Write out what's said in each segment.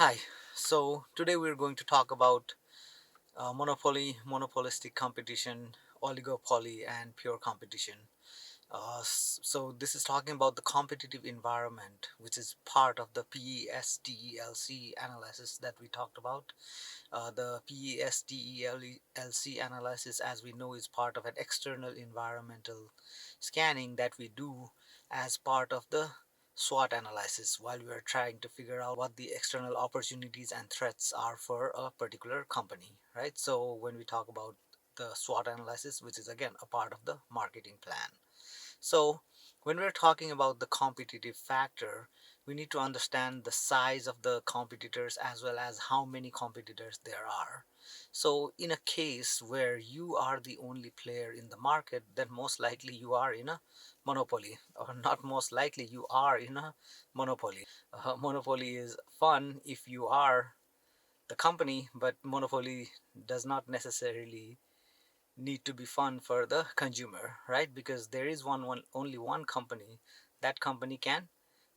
Hi. So today we're going to talk about monopolistic competition, oligopoly, and pure competition. So this is talking about the competitive environment, which is part of the PESTELC analysis that we talked about. The PESTELC analysis, as we know, is part of an external environmental scanning that we do as part of the SWOT analysis while we are trying to figure out what the external opportunities and threats are for a particular company, right? So when we talk about the SWOT analysis, which is again a part of the marketing plan. So when we're talking about the competitive factor, we need to understand the size of the competitors as well as how many competitors there are. So in a case where you are the only player in the market, then most likely you are in a monopoly, or not most likely, you are in a monopoly. Monopoly is fun if you are the company, but monopoly does not necessarily need to be fun for the consumer, right? Because there is only one company. That company can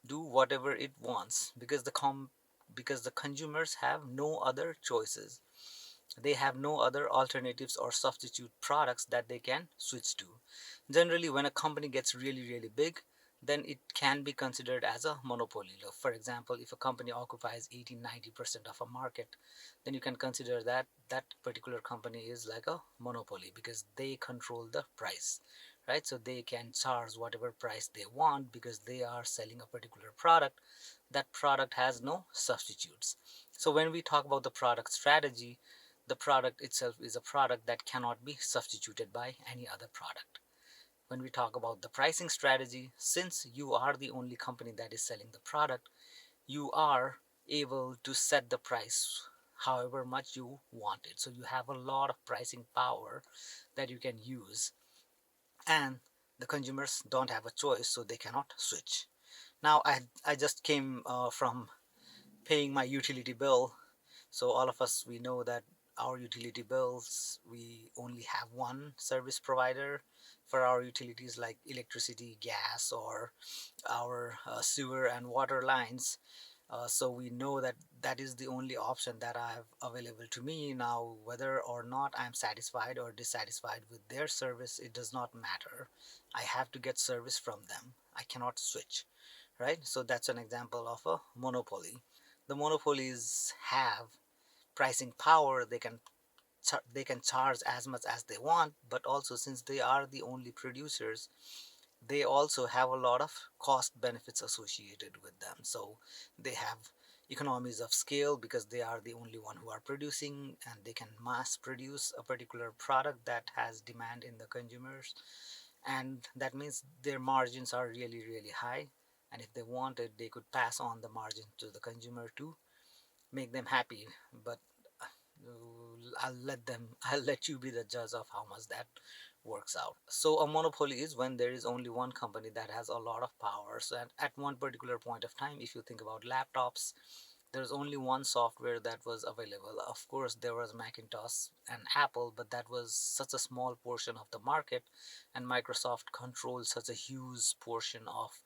do whatever it wants because the consumers have no other choices. They have no other alternatives or substitute products that they can switch to. Generally, when a company gets really big, then it can be considered as a monopoly. For example, if a company occupies 80-90% of a market, then you can consider that that particular company is like a monopoly because they control the price, right? So they can charge whatever price they want because they are selling a particular product. That product has no substitutes. So when we talk about the product strategy, the product itself is a product that cannot be substituted by any other product. When we talk about the pricing strategy, since you are the only company that is selling the product, you are able to set the price however much you want it. So you have a lot of pricing power that you can use, and the consumers don't have a choice, so they cannot switch. Now, I just came from paying my utility bill. So all of us, we know that our utility bills, we only have one service provider for our utilities like electricity, gas, or our sewer and water lines. So we know that that is the only option that I have available to me. Now, whether or not I'm satisfied or dissatisfied with their service, it does not matter. I have to get service from them. I cannot switch, right? So that's an example of a monopoly. The monopolies have pricing power. They can charge as much as they want, but also since they are the only producers, they also have a lot of cost benefits associated with them. So they have economies of scale because they are the only one who are producing, and they can mass produce a particular product that has demand in the consumers, and that means their margins are really high. And if they wanted, they could pass on the margin to the consumer to make them happy. But I'll let you be the judge of how much that works out. So a monopoly is when there is only one company that has a lot of power. So at one particular point of time, if you think about laptops, there's only one software that was available. Of course, there was Macintosh and Apple, but that was such a small portion of the market, and Microsoft controlled such a huge portion of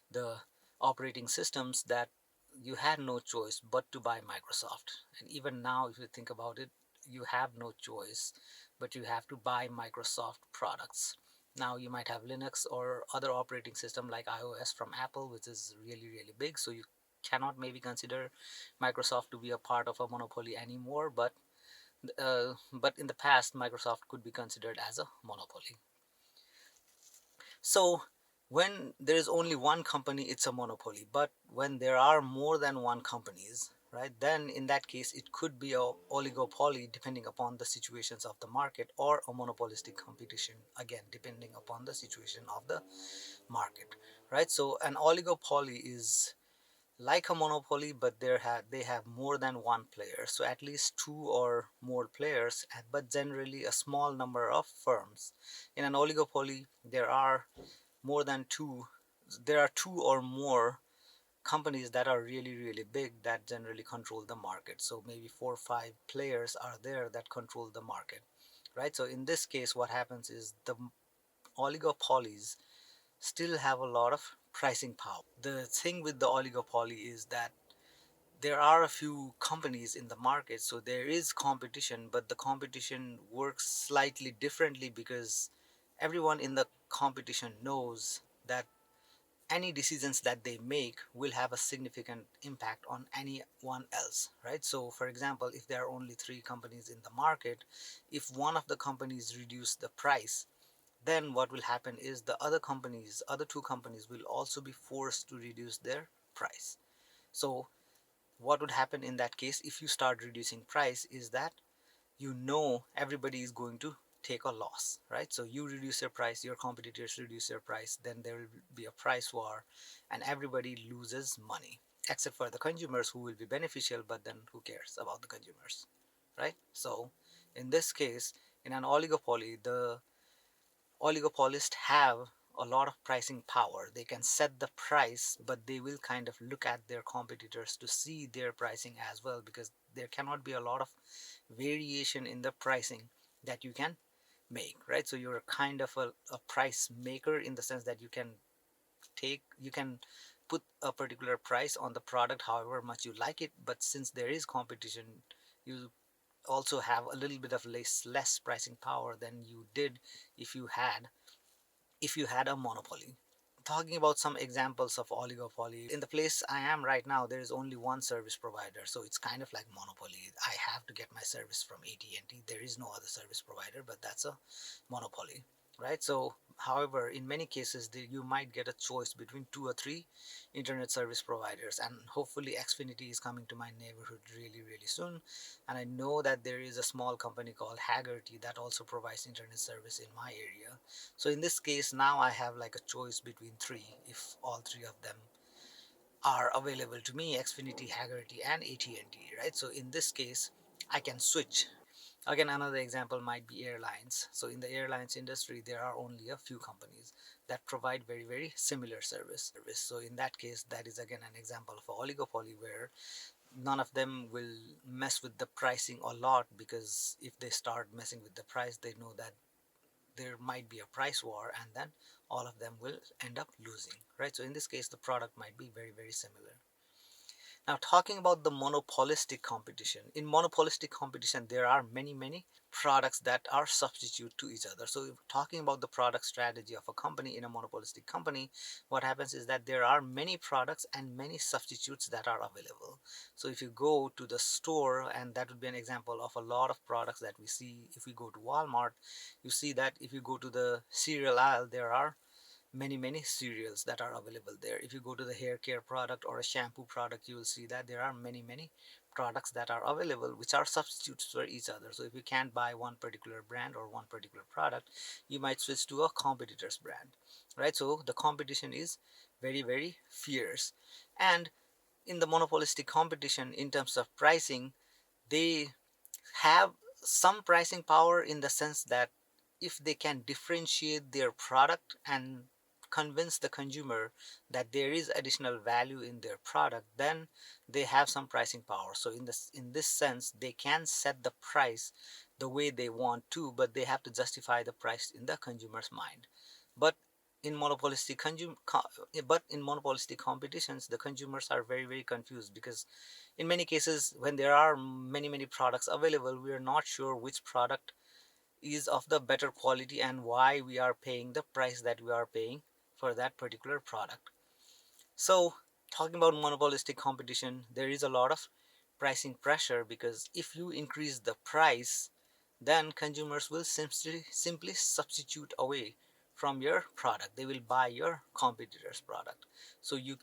the operating systems that you had no choice but to buy Microsoft. And even now, if you think about it, you have no choice but you have to buy Microsoft products. Now you might have Linux or other operating system like iOS from Apple, which is really big. So you cannot maybe consider Microsoft to be a part of a monopoly anymore. But in the past, Microsoft could be considered as a monopoly. So when there is only one company, it's a monopoly. But when there are more than one companies, right, then in that case, it could be a oligopoly depending upon the situations of the market, or a monopolistic competition, again, depending upon the situation of the market, right? So an oligopoly is like a monopoly, but they have more than one player, so at least two or more players, but generally a small number of firms. In an oligopoly, there are two or more companies that are really big that generally control the market. So maybe 4 or 5 players are there that control the market, right? So in this case, what happens is the oligopolies still have a lot of pricing power. The thing with the oligopoly is that there are a few companies in the market, so there is competition, but the competition works slightly differently because everyone in the competition knows that any decisions that they make will have a significant impact on anyone else, right? So for example, if there are only three companies in the market, if one of the companies reduce the price, then what will happen is the other two companies will also be forced to reduce their price. So what would happen in that case if you start reducing price is that everybody is going to take a loss, right? So you reduce your price, your competitors reduce their price, then there will be a price war and everybody loses money except for the consumers who will be beneficial, but then who cares about the consumers, right? So in this case, in an oligopoly, the oligopolists have a lot of pricing power. They can set the price, but they will kind of look at their competitors to see their pricing as well, because there cannot be a lot of variation in the pricing that you can make, right? So you're kind of a price maker in the sense that you can put a particular price on the product however much you like it, but since there is competition, you also have a little bit of less pricing power than you did if you had a monopoly. Talking about some examples of oligopoly, in the place I am right now, there is only one service provider, so it's kind of like monopoly. I have to get my service from AT&T. There is no other service provider, but that's a monopoly, right? So however, in many cases you might get a choice between two or three internet service providers, and hopefully Xfinity is coming to my neighborhood really soon. And I know that there is a small company called Haggerty that also provides internet service in my area. So in this case, now I have like a choice between three, if all three of them are available to me: Xfinity, Haggerty, and AT&T, right? So in this case, I can switch. Again, another example might be airlines. So in the airlines industry, there are only a few companies that provide very similar service. So in that case, that is again an example of a oligopoly where none of them will mess with the pricing a lot, because if they start messing with the price, they know that there might be a price war, and then all of them will end up losing, right? So in this case, the product might be very similar. Now, talking about the monopolistic competition. In monopolistic competition, there are many products that are substitute to each other. So if talking about the product strategy of a company in a monopolistic company, what happens is that there are many products and many substitutes that are available. So if you go to the store, and that would be an example of a lot of products that we see. If we go to Walmart, you see that if you go to the cereal aisle, there are many cereals that are available there. If you go to the hair care product or a shampoo product, you will see that there are many products that are available which are substitutes for each other. So if you can't buy one particular brand or one particular product, you might switch to a competitor's brand, right? So the competition is very fierce. And in the monopolistic competition, in terms of pricing, they have some pricing power in the sense that if they can differentiate their product and convince the consumer that there is additional value in their product, then they have some pricing power. So in this sense, they can set the price the way they want to, but they have to justify the price in the consumer's mind. But in monopolistic competitions, the consumers are very confused, because in many cases, when there are many products available, we are not sure which product is of the better quality and why we are paying the price that we are paying for that particular product. So talking about monopolistic competition, there is a lot of pricing pressure, because if you increase the price, then consumers will simply substitute away from your product. They will buy your competitor's product. So you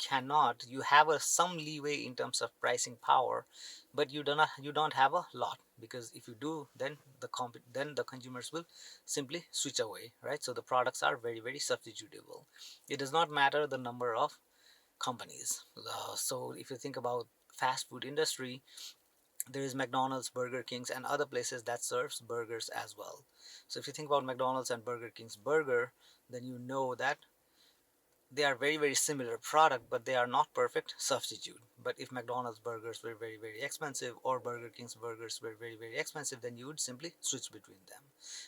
have some leeway in terms of pricing power, but you don't have a lot, because if you do, then the consumers will simply switch away, right? So the products are very substitutable. It does not matter the number of companies. So if you think about fast food industry, there is McDonald's, Burger King's, and other places that serves burgers as well. So if you think about McDonald's and Burger King's burger, then you know that they are very similar product, but they are not perfect substitute. But if McDonald's burgers were very expensive, or Burger King's burgers were very expensive, then you would simply switch between them.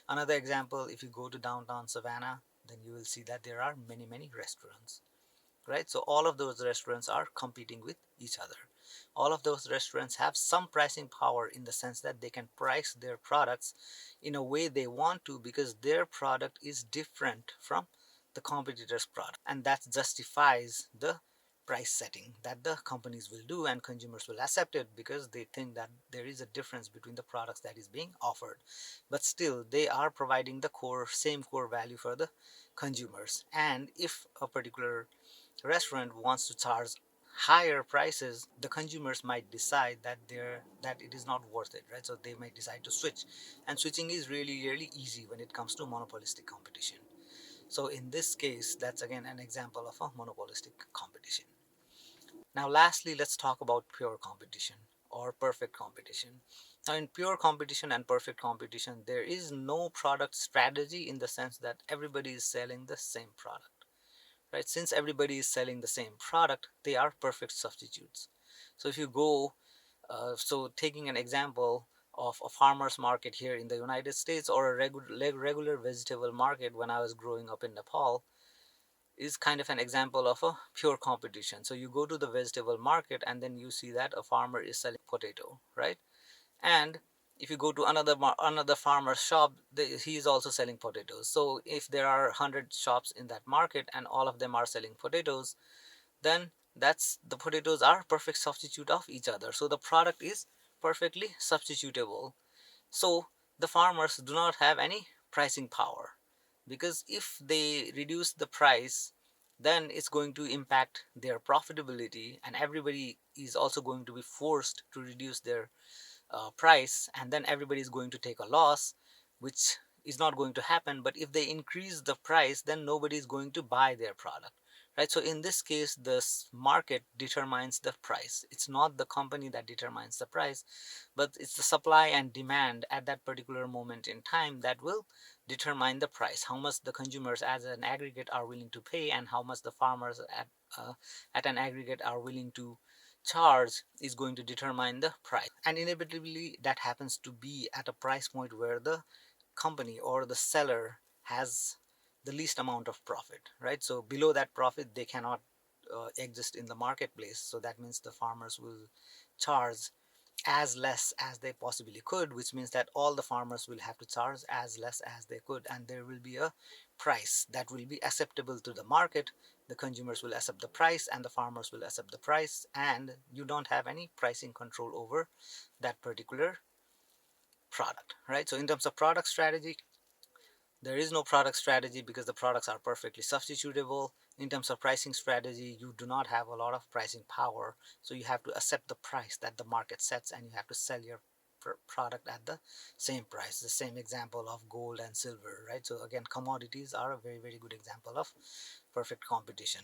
Another example, if you go to downtown Savannah, then you will see that there are many restaurants, right? So all of those restaurants are competing with each other. all of those restaurants have some pricing power in the sense that they can price their products in a way they want to because their product is different from the competitor's product, and that justifies the price setting that the companies will do, and consumers will accept it because they think that there is a difference between the products that is being offered, but still they are providing the same core value for the consumers. And if a particular restaurant wants to charge higher prices, the consumers might decide that it is not worth it, right? So they might decide to switch, and switching is really easy when it comes to monopolistic competition. So in this case, that's again an example of a monopolistic competition. Now lastly, let's talk about pure competition or perfect competition. Now in pure competition and perfect competition, there is no product strategy in the sense that everybody is selling the same product, right? Since everybody is selling the same product, they are perfect substitutes. So if you go, so taking an example of a farmer's market here in the United States or a regular vegetable market when I was growing up in Nepal, is kind of an example of a pure competition. So you go to the vegetable market and then you see that a farmer is selling potato, right? And if you go to another farmer's shop, he is also selling potatoes. So if there are 100 shops in that market and all of them are selling potatoes, then that's the potatoes are perfect substitute of each other. So the product is perfectly substitutable. So the farmers do not have any pricing power, because if they reduce the price, then it's going to impact their profitability, and everybody is also going to be forced to reduce their price, and then everybody is going to take a loss, which is not going to happen. But if they increase the price, then nobody is going to buy their product, right? So in this case, the market determines the price. It's not the company that determines the price, but it's the supply and demand at that particular moment in time that will determine the price, how much the consumers as an aggregate are willing to pay, and how much the farmers at an aggregate are willing to charge is going to determine the price. And inevitably that happens to be at a price point where the company or the seller has the least amount of profit, right? So below that profit they cannot exist in the marketplace. So that means the farmers will charge as less as they possibly could, which means that all the farmers will have to charge as less as they could, and there will be a price that will be acceptable to the market. The consumers will accept the price and the farmers will accept the price, and you don't have any pricing control over that particular product, right? So in terms of product strategy, there is no product strategy because the products are perfectly substitutable. In terms of pricing strategy, you do not have a lot of pricing power, so you have to accept the price that the market sets and you have to sell your product at the same price. The same example of gold and silver, right? So again, commodities are a very good example of perfect competition.